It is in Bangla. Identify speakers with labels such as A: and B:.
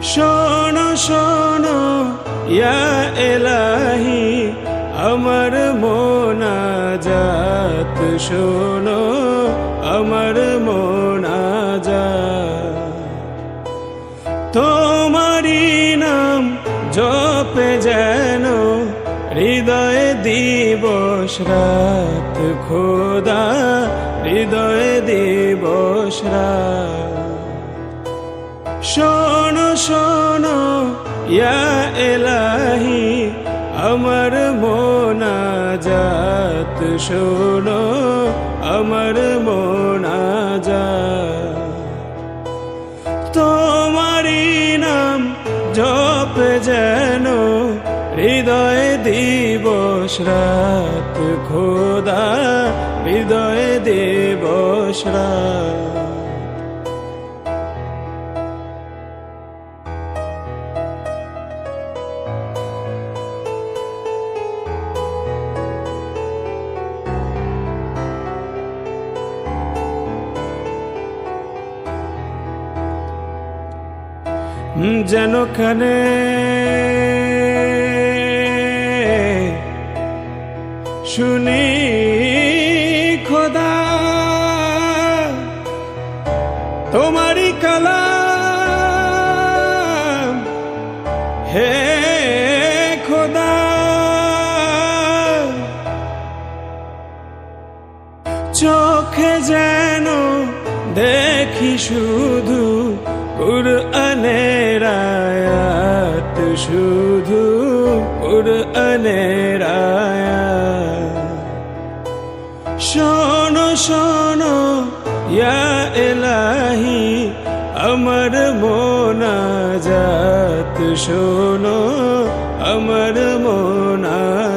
A: শোনো শোনো ইয়া এলাহি আমার মোনাজাত শোনো আমার মোনাজাত তোমারি নাম জপে যেন হৃদয়ে দিবস রাত খোদা হৃদয়ে দিবস রাত শোনো শোনো ইয়া এলাহি আমার মোনাজাত শোনো আমার মোনাজাত তোমারি নাম জপে যেন হৃদয়ে দিবস রাত খোদা হৃদয়ে দিবস রাত যেন কানে শুনি খোদা তোমারি কালাম হে খোদা চোখে যেন দেখি শুধু কুরআনের আয়াত শুধু কুরআনের আয়াত শোনো শোনো ইয়া এলাহি আমার মোনাজাত শোনো আমার মোনাজাত